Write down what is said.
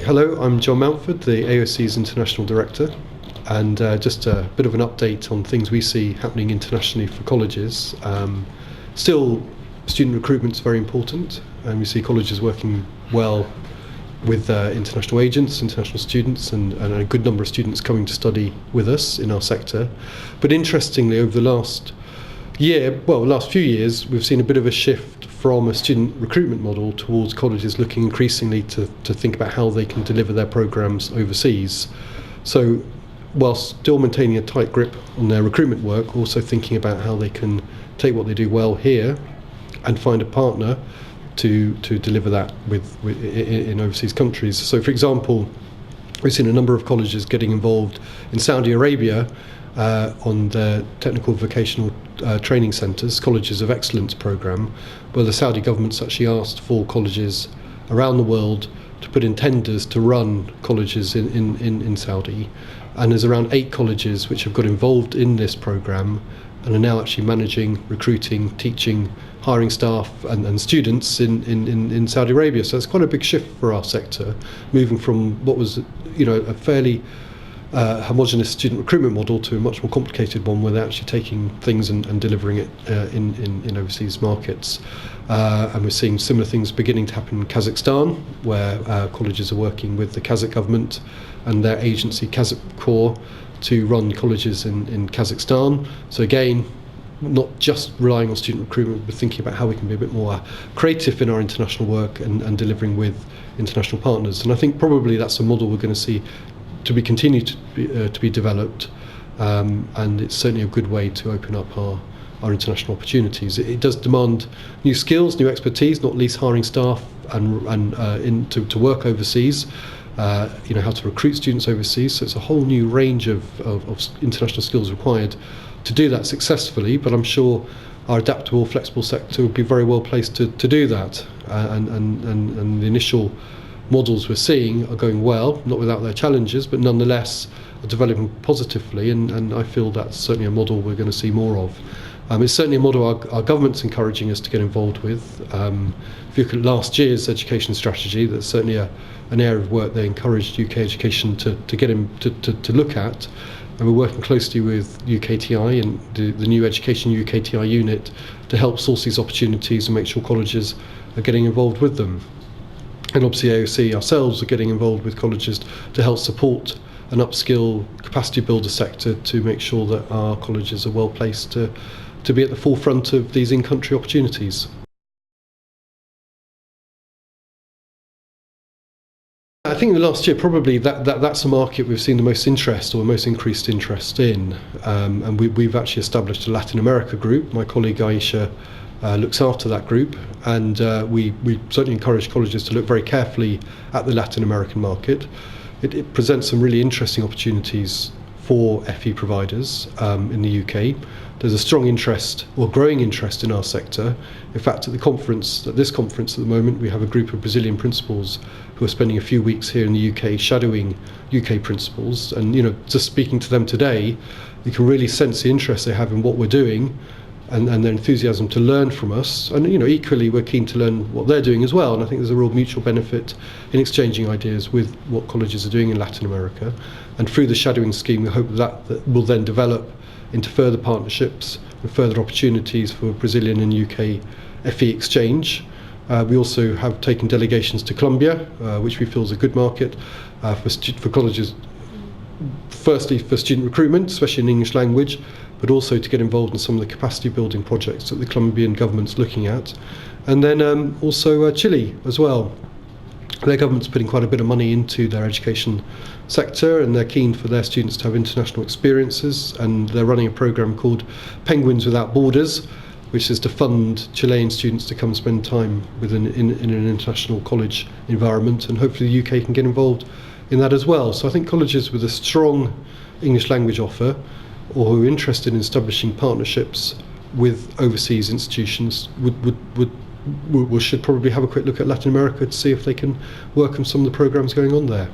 Hello, I'm John Mountford, the AOC's International Director, and just a bit of an update on things we see happening internationally for colleges. Still, student recruitment's very important, and we see colleges working well with international agents, international students, and a good number of students coming to study with us in our sector. But interestingly, over the last few years, we've seen a bit of a shift from a student recruitment model towards colleges looking increasingly to think about how they can deliver their programs overseas. So, whilst still maintaining a tight grip on their recruitment work, also thinking about how they can take what they do well here and find a partner to deliver that in overseas countries. So, for example, we've seen a number of colleges getting involved in Saudi Arabia on the technical vocational training centres, Colleges of Excellence programme, where the Saudi government's actually asked for colleges around the world to put in tenders to run colleges in Saudi. And there's around 8 colleges which have got involved in this programme and are now actually managing, recruiting, teaching, hiring staff and students in Saudi Arabia. So it's quite a big shift for our sector, moving from what was a fairly homogenous student recruitment model to a much more complicated one where they're actually taking things and delivering it in overseas markets. And we're seeing similar things beginning to happen in Kazakhstan, where colleges are working with the Kazakh government and their agency Kazakh to run colleges in Kazakhstan. So again, not just relying on student recruitment, but thinking about how we can be a bit more creative in our international work and delivering with international partners. And I think probably that's a model we're going to see to be continued to be developed, and it's certainly a good way to open up our international opportunities. It does demand new skills, new expertise, not least hiring staff and to work overseas. How to recruit students overseas. So it's a whole new range of international skills required to do that successfully. But I'm sure our adaptable, flexible sector would be very well placed to do that. And the initial models we're seeing are going well, not without their challenges, but nonetheless are developing positively, and I feel that's certainly a model we're going to see more of. It's certainly a model our government's encouraging us to get involved with. If you look at last year's education strategy, that's certainly an area of work they encouraged UK education to get to look at, and we're working closely with UKTI and the new education UKTI unit to help source these opportunities and make sure colleges are getting involved with them. And obviously AOC ourselves are getting involved with colleges to help support and upskill capacity builder sector to make sure that our colleges are well placed to be at the forefront of these in-country opportunities. I think in the last year probably that's a market we've seen the most interest or most increased interest in, and we've actually established a Latin America group. My colleague Aisha looks after that group, and we certainly encourage colleges to look very carefully at the Latin American market. It presents some really interesting opportunities for FE providers in the UK. There's a strong interest, or growing interest, in our sector. In fact, at this conference at the moment, we have a group of Brazilian principals who are spending a few weeks here in the UK shadowing UK principals, and just speaking to them today, you can really sense the interest they have in what we're doing and their enthusiasm to learn from us. And equally we're keen to learn what they're doing as well, and I think there's a real mutual benefit in exchanging ideas with what colleges are doing in Latin America. And through the shadowing scheme, we hope that will then develop into further partnerships and further opportunities for Brazilian and UK FE exchange. We also have taken delegations to Colombia, which we feel is a good market for colleges, firstly for student recruitment, especially in English language, but also to get involved in some of the capacity building projects that the Colombian government's looking at. And then also Chile as well. Their government's putting quite a bit of money into their education sector, and they're keen for their students to have international experiences, and they're running a program called Penguins Without Borders, which is to fund Chilean students to come spend time in an international college environment, and hopefully the UK can get involved in that as well. So I think colleges with a strong English language offer, or who are interested in establishing partnerships with overseas institutions, should probably have a quick look at Latin America to see if they can work on some of the programs going on there.